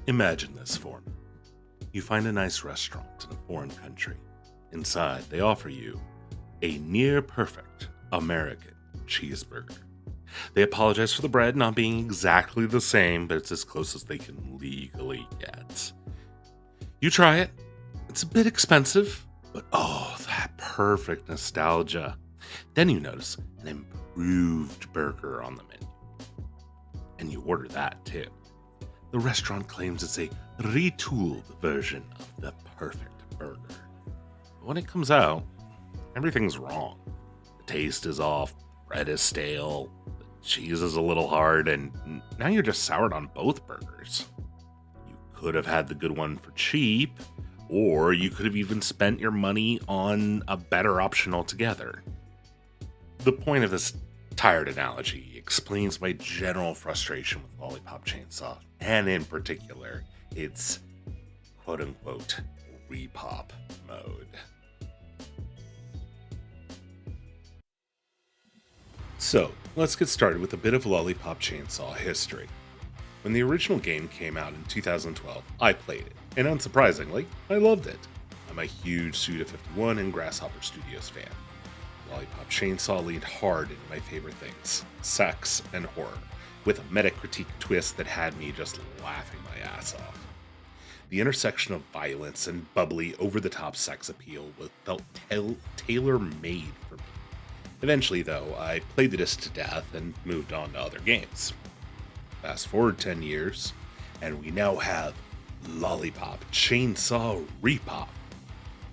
Imagine this for me. You find a nice restaurant in a foreign country. Inside, they offer you a near-perfect American cheeseburger. They apologize for the bread not being exactly the same, but it's as close as they can legally get. You try it. It's a bit expensive, but oh, that perfect nostalgia. Then you notice an improved burger on the menu. And you order that too. The restaurant claims it's a retooled version of the perfect burger. But when it comes out, everything's wrong. The taste is off, bread is stale, the cheese is a little hard, and now you're just soured on both burgers. You could have had the good one for cheap, or you could have even spent your money on a better option altogether. The point of this tired analogy explains my general frustration with Lollipop Chainsaw, and in particular, its quote-unquote repop mode. So, let's get started with a bit of Lollipop Chainsaw history. When the original game came out in 2012, I played it, and unsurprisingly, I loved it. I'm a huge Suda51 and Grasshopper Studios fan. Lollipop Chainsaw leaned hard into my favorite things, sex and horror, with a metacritique twist that had me just laughing my ass off. The intersection of violence and bubbly, over-the-top sex appeal felt tailor-made for me. Eventually, though, I played the disc to death and moved on to other games. Fast forward 10 years, and we now have Lollipop Chainsaw RePOP.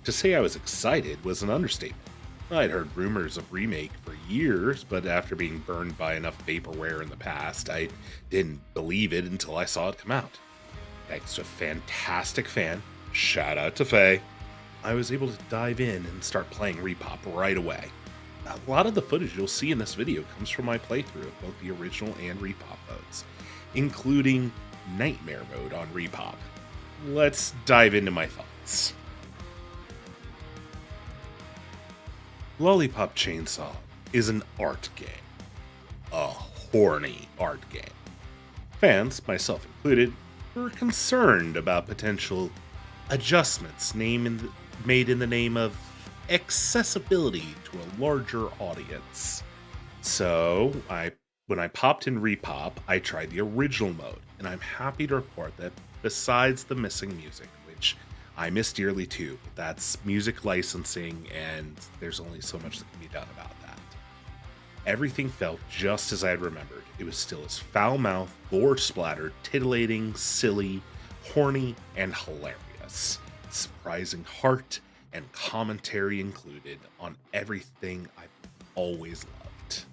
To say I was excited was an understatement. I'd heard rumors of remake for years, but after being burned by enough vaporware in the past, I didn't believe it until I saw it come out. Thanks to a fantastic fan, shout out to Faye, I was able to dive in and start playing RePOP right away. A lot of the footage you'll see in this video comes from my playthrough of both the original and RePOP modes, including Nightmare mode on RePOP. Let's dive into my thoughts. Lollipop Chainsaw is an art game. A horny art game. Fans, myself included, were concerned about potential adjustments made in the name of accessibility to a larger audience. So, when I popped in RePOP, I tried the original mode, and I'm happy to report that besides the missing music, which I miss dearly too, but that's music licensing, and there's only so much that can be done about that. Everything felt just as I had remembered. It was still as foul-mouthed, gore-splattered, titillating, silly, horny, and hilarious. Surprising heart and commentary included on everything I've always loved.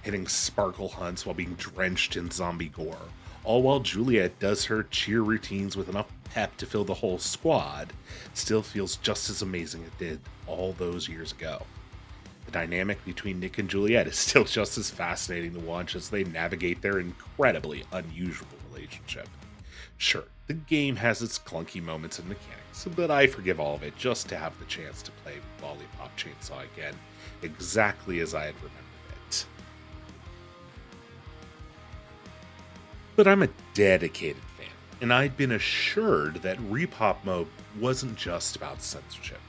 Hitting sparkle hunts while being drenched in zombie gore, all while Juliet does her cheer routines with enough pep to fill the whole squad, still feels just as amazing as it did all those years ago. The dynamic between Nick and Juliet is still just as fascinating to watch as they navigate their incredibly unusual relationship. Sure, the game has its clunky moments and mechanics, but I forgive all of it just to have the chance to play Lollipop Chainsaw again, exactly as I had remembered it. But I'm a dedicated fan, and I'd been assured that RePOP mode wasn't just about censorship.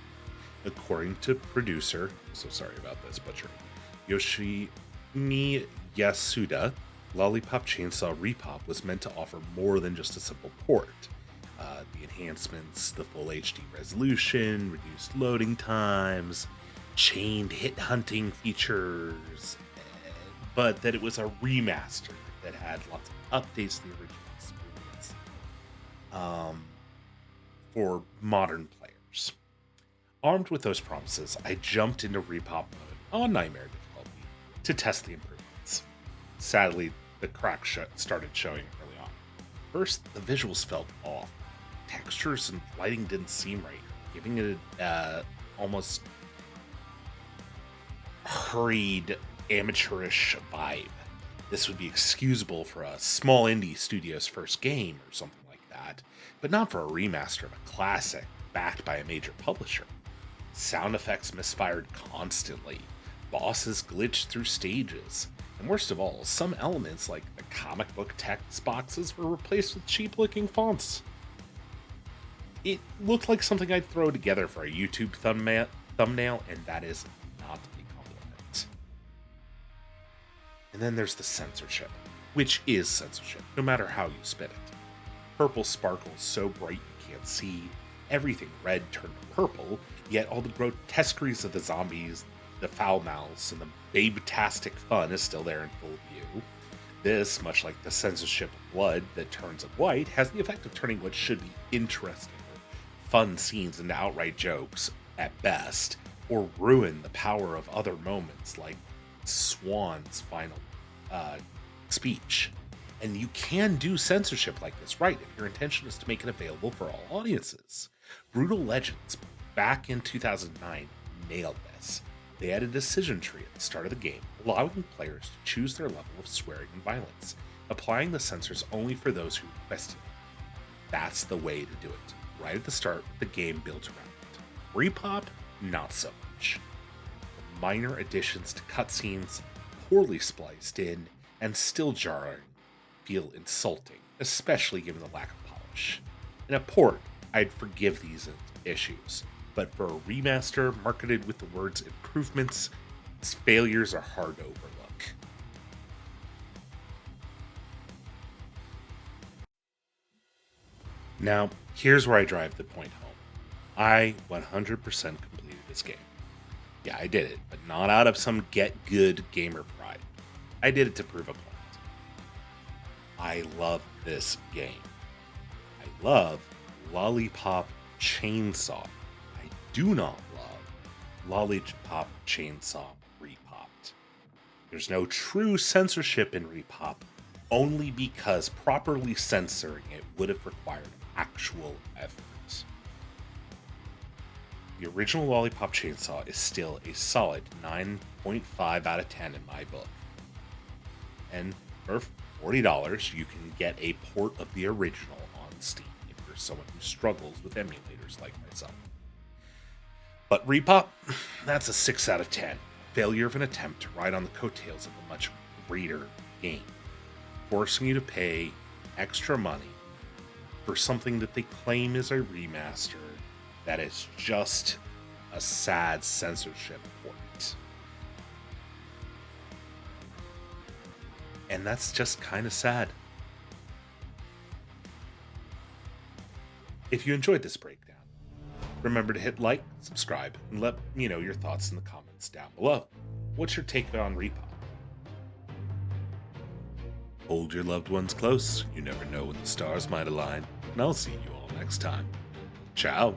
According to producer, so sorry about this butchering, Yoshimi Yasuda, Lollipop Chainsaw RePOP was meant to offer more than just a simple port. The enhancements, the full HD resolution, reduced loading times, chained hit hunting features, but that it was a remaster that had lots of updates to the original experience for modern players. Armed with those promises, I jumped into RePOP mode on Nightmare difficulty to test the improvements. Sadly, the cracks started showing early on. First, the visuals felt off. Textures and lighting didn't seem right, giving it a almost hurried, amateurish vibe. This would be excusable for a small indie studio's first game or something like that, but not for a remaster of a classic backed by a major publisher. Sound effects misfired constantly, bosses glitched through stages, And worst of all, some elements like the comic book text boxes were replaced with cheap-looking fonts. It looked like something I'd throw together for a YouTube thumbnail, and that is not a compliment. And then there's the censorship, which is censorship, no matter how you spin it. Purple sparkles so bright you can't see, everything red turned purple, yet all the grotesqueries of the zombies, the foul mouths, and the babe-tastic fun is still there in full view. This, much like the censorship of blood that turns it white, has the effect of turning what should be interesting or fun scenes into outright jokes, at best, or ruin the power of other moments like Swan's final speech. And you can do censorship like this right if your intention is to make it available for all audiences. Brutal Legends, back in 2009, nailed this. They had a decision tree at the start of the game, allowing players to choose their level of swearing and violence, applying the censors only for those who requested it. That's the way to do it, right at the start the game builds around it. RePOP, not so much. The minor additions to cutscenes, poorly spliced in, and still jarring, feel insulting, especially given the lack of polish. In a port, I'd forgive these issues, but for a remaster marketed with the words improvements, its failures are hard to overlook. Now, here's where I drive the point home. I 100% completed this game. Yeah, I did it, but not out of some get-good gamer pride. I did it to prove a point. I love this game. I love Lollipop Chainsaw. I do not love Lollipop Chainsaw RePOP. There's no true censorship in RePOP, only because properly censoring it would have required actual effort. The original Lollipop Chainsaw is still a solid 9.5 out of 10 in my book. And for $40, you can get a port of the original on Steam if you're someone who struggles with emulators like myself. But RePOP, that's a 6 out of 10. Failure of an attempt to ride on the coattails of a much greater game, forcing you to pay extra money for something that they claim is a remaster that is just a sad censorship port. And that's just kind of sad. If you enjoyed this breakdown, remember to hit like, subscribe, and let me know your thoughts in the comments down below. What's your take on RePOP? Hold your loved ones close. You never know when the stars might align. And I'll see you all next time. Ciao.